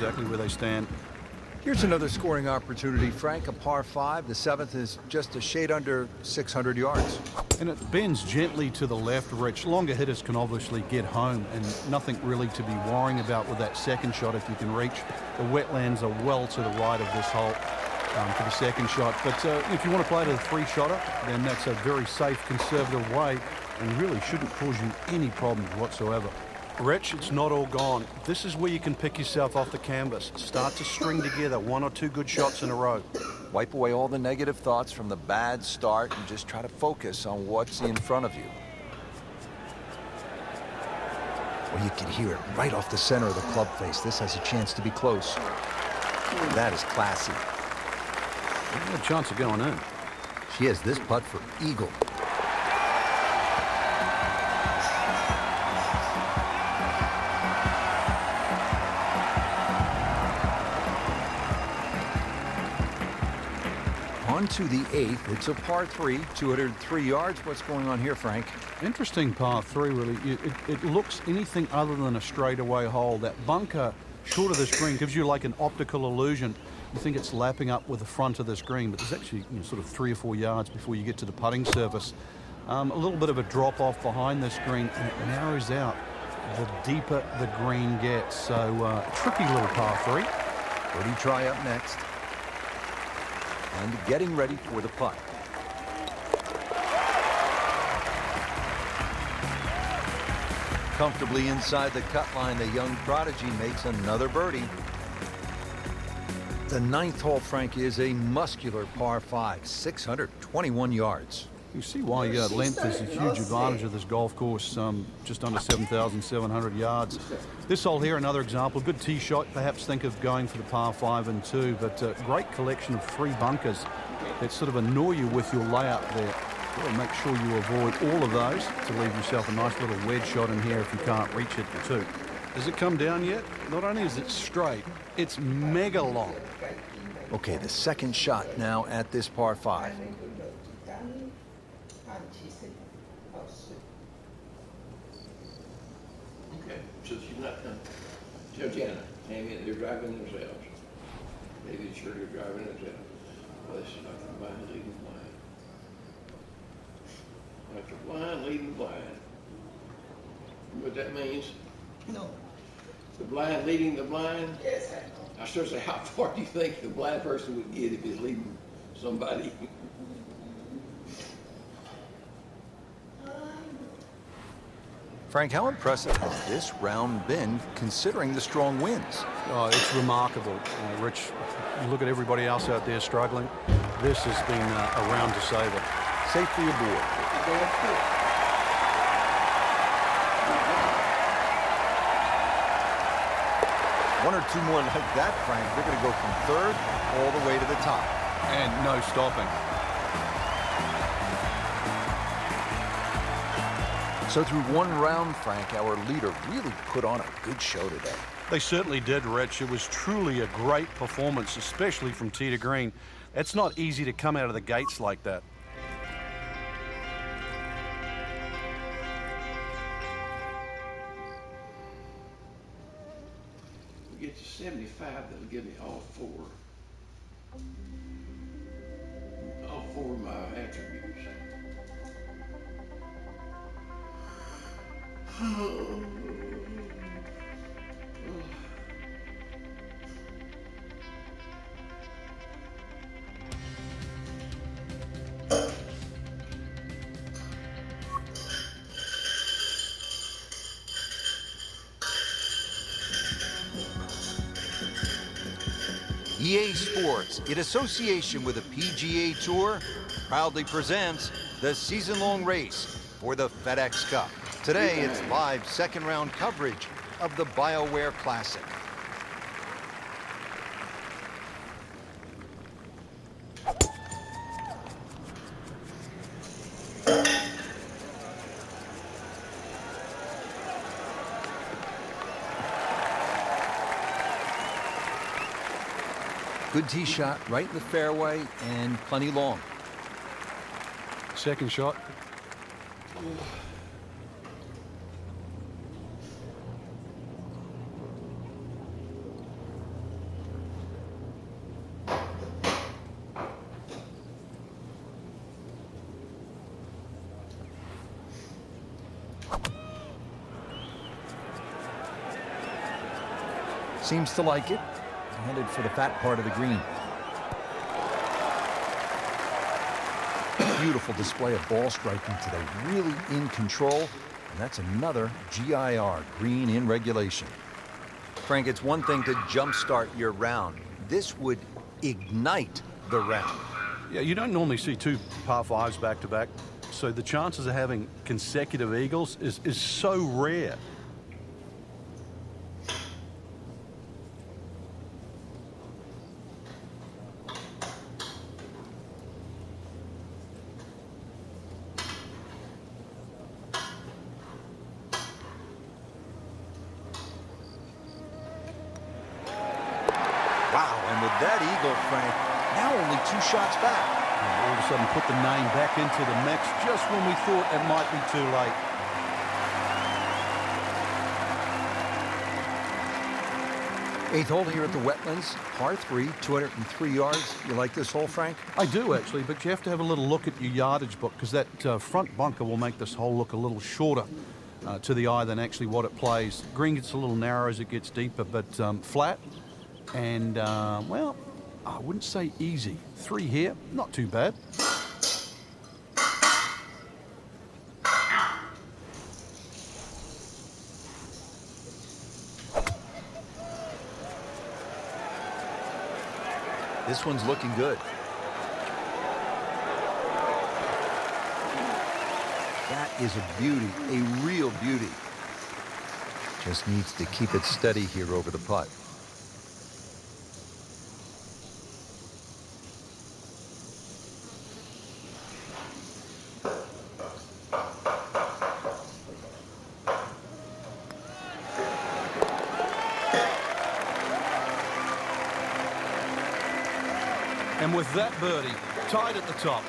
exactly where they stand. Here's another scoring opportunity, Frank. A par 5. The 7th is just a shade under 600 yards. And it bends gently to the left, Rich. Longer hitters can obviously get home, and nothing really to be worrying about with that second shot if you can reach. The wetlands are well to the right of this hole for the second shot. But if you want to play to the 3-shotter, then that's a very safe, conservative way and really shouldn't cause you any problems whatsoever. Rich, it's not all gone. This is where you can pick yourself off the canvas. Start to string together 1 or 2 good shots in a row. Wipe away all the negative thoughts from the bad start and just try to focus on what's in front of you. Well, you can hear it right off the center of the club face. This has a chance to be close. That is classy. A chance of going in. She has this putt for eagle. On to the 8th. It's a par 3, 203 yards. What's going on here, Frank? Interesting par 3, really. It looks anything other than a straightaway hole. That bunker short of this green gives you like an optical illusion. You think it's lapping up with the front of this green, but there's actually sort of 3 or 4 yards before you get to the putting surface. A little bit of a drop off behind this green, and it narrows out the deeper the green gets. So tricky little par 3. Birdie try up next. And getting ready for the putt. Comfortably inside the cut line, the young prodigy makes another birdie. The 9th hole, Frank, is a muscular par 5, 621 yards. You see why length is a huge advantage of this golf course, just under 7,700 yards. This hole here, another example, good tee shot. Perhaps think of going for the par 5 and 2, but great collection of 3 bunkers that sort of annoy you with your layup there. You've got to make sure you avoid all of those to leave yourself a nice little wedge shot in here if you can't reach it for 2. Has it come down yet? Not only is it straight, it's mega long. Okay, the second shot now at this par 5. So she's not coming. Tell Jana, they're driving themselves. Maybe it's sure they're driving themselves. Well, this is like the blind leading the blind. Like the blind leading the blind. You know what that means? No. The blind leading the blind? Yes, I know. I start to say, how far do you think the blind person would get if he's leading somebody? Frank, how impressive has this round been considering the strong winds? Oh, it's remarkable, Rich. You look at everybody else out there struggling. This has been a round to savor. Safely aboard. 1 or 2 more like that, Frank. They're going to go from 3rd all the way to the top. And no stopping. So through 1 round, Frank, our leader really put on a good show today. They certainly did, Rich. It was truly a great performance, especially from tee to green. It's not easy to come out of the gates like that. We get to 75, that'll give me all 4. All 4 of my attributes. EA Sports, in association with the PGA Tour, proudly presents the season-long race for the FedEx Cup. Today, it's live second-round coverage of the BioWare Classic. Good tee shot right in the fairway and plenty long. Second shot. Seems to like it. Headed for the fat part of the green. Beautiful display of ball striking today. Really in control. And that's another GIR, green in regulation. Frank, it's one thing to jumpstart your round. This would ignite the round. Yeah, you don't normally see two par fives back to back, so the chances of having consecutive eagles is so rare. Wow, and with that eagle, Frank, now only 2 shots back. And all of a sudden put the name back into the mix just when we thought it might be too late. Eighth hole here at the Wetlands, par 3, 203 yards. You like this hole, Frank? I do, actually, but you have to have a little look at your yardage book because that front bunker will make this hole look a little shorter to the eye than actually what it plays. Green gets a little narrow as it gets deeper, but flat and, well, I wouldn't say easy. 3 here, not too bad. This one's looking good. That is a beauty, a real beauty. Just needs to keep it steady here over the putt. And with that birdie, tied at the top.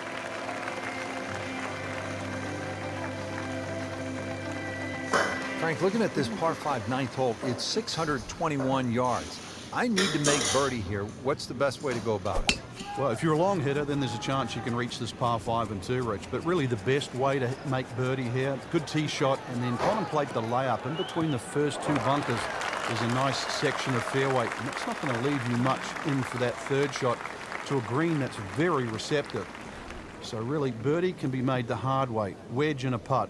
Frank, looking at this par 5 ninth hole, it's 621 yards. I need to make birdie here. What's the best way to go about it? Well, if you're a long hitter, then there's a chance you can reach this par 5 and 2, Rich. But really the best way to make birdie here, good tee shot, and then contemplate the layup. In between the first 2 bunkers, there's a nice section of fairway. And it's not going to leave you much in for that third shot to a green that's very receptive. So really, birdie can be made the hard way. Wedge and a putt.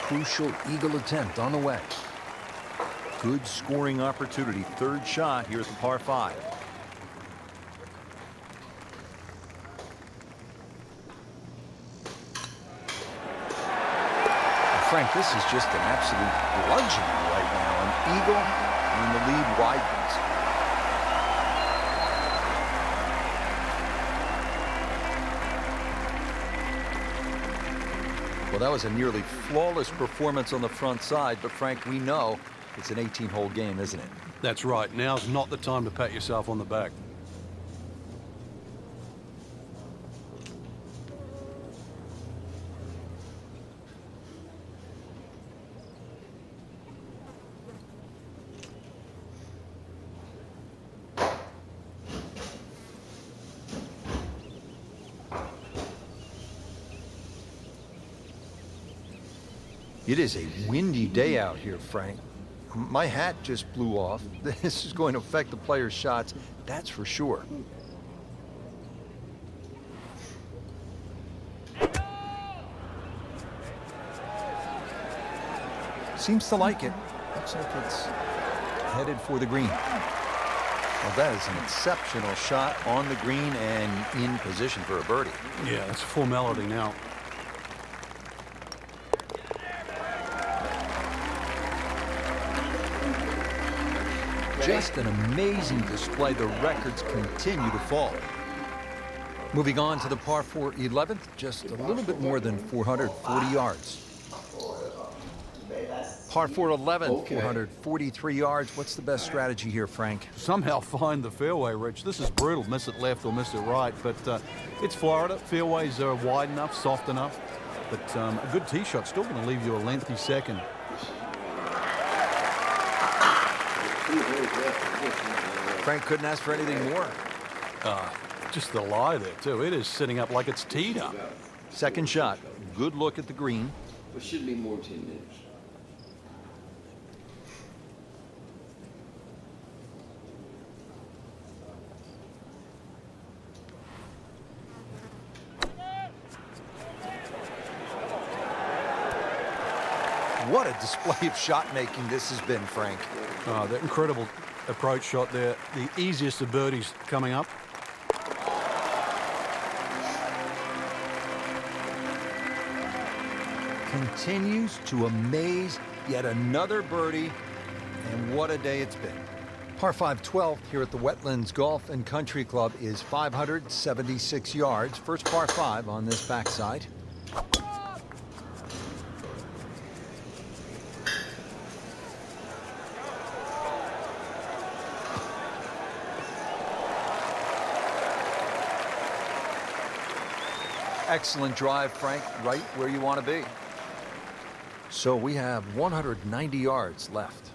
Crucial eagle attempt on the way. Good scoring opportunity. Third shot here at the par 5. Frank, this is just an absolute bludgeoning right now. An eagle, and the lead widens. Well, that was a nearly flawless performance on the front side, but Frank, we know it's an 18-hole game, isn't it? That's right. Now's not the time to pat yourself on the back. It is a windy day out here, Frank. My hat just blew off. This is going to affect the players' shots, that's for sure. Seems to like it. Looks like it's headed for the green. Well, that is an exceptional shot on the green and in position for a birdie. Yeah, it's a formality now. Just an amazing display. The records continue to fall. Moving on to the par 4 11th, just a little bit more than 440 yards. Par 4 11th, 443 yards. What's the best strategy here, Frank? Somehow find the fairway, Rich. This is brutal. Miss it left or miss it right. But it's Florida. Fairways are wide enough, soft enough. But a good tee shot still going to leave you a lengthy second. Frank couldn't ask for anything more. Just the lie there, too. It is sitting up like it's teed up. Second shot. Good look at the green. It should be more 10 minutes. What a display of shot making this has been, Frank. That incredible approach shot there. The easiest of birdies coming up. Continues to amaze. Yet another birdie. And what a day it's been. Par 5 12th here at the Wetlands Golf and Country Club is 576 yards. First par 5 on this backside. Excellent drive, Frank, right where you want to be. So we have 190 yards left.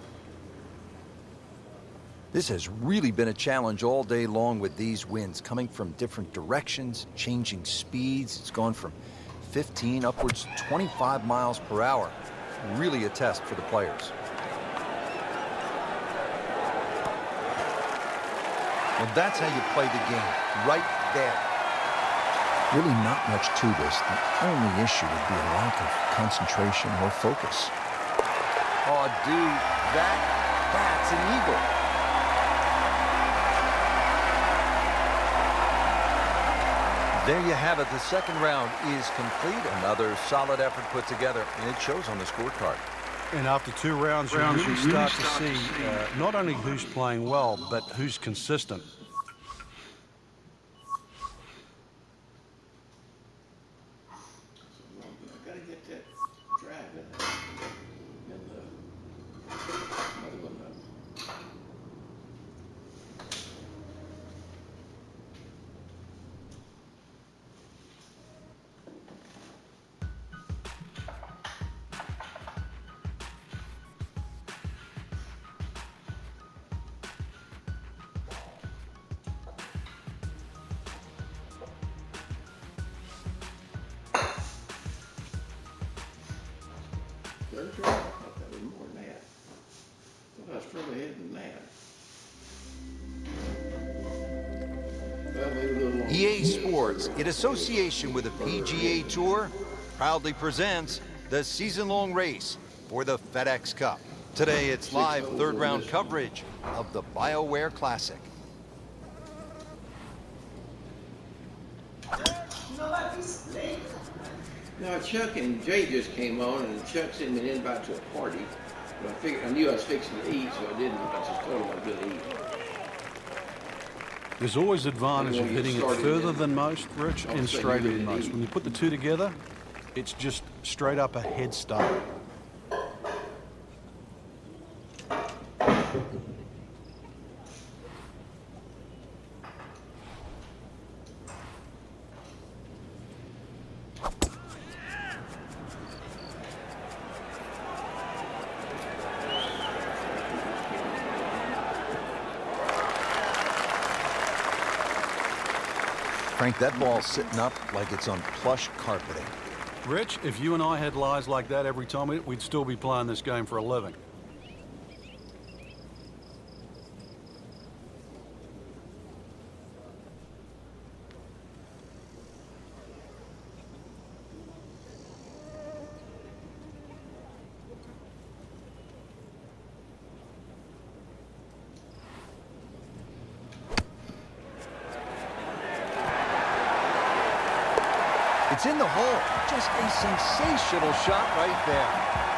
This has really been a challenge all day long with these winds coming from different directions, changing speeds. It's gone from 15 upwards to 25 miles per hour. Really a test for the players. Well, that's how you play the game, right there. Really not much to this. The only issue would be a lack of concentration or focus. Oh, dude, that's an eagle. There you have it. The second round is complete. Another solid effort put together, and it shows on the scorecard. And after 2 rounds, you really start to see not only who's playing well, but who's consistent. Third try? I thought that was more than that. I thought I was further ahead than that. Well, maybe a little longer. EA Sports, in association with the PGA Tour, proudly presents the season-long race for the FedEx Cup. Today, it's live third-round coverage of the BioWare Classic. No, Chuck and Jay just came on, and Chuck sent me an invite to a party. But I knew I was fixing to eat, so I didn't. I just told him I was going to eat. There's always advantage of hitting it further than most, Rich, and straighter than most. When you put the two together, it's just straight up a head start. Frank, that ball's sitting up like it's on plush carpeting. Rich, if you and I had lies like that every time, we'd still be playing this game for a living. It's in the hole. Just a sensational shot right there.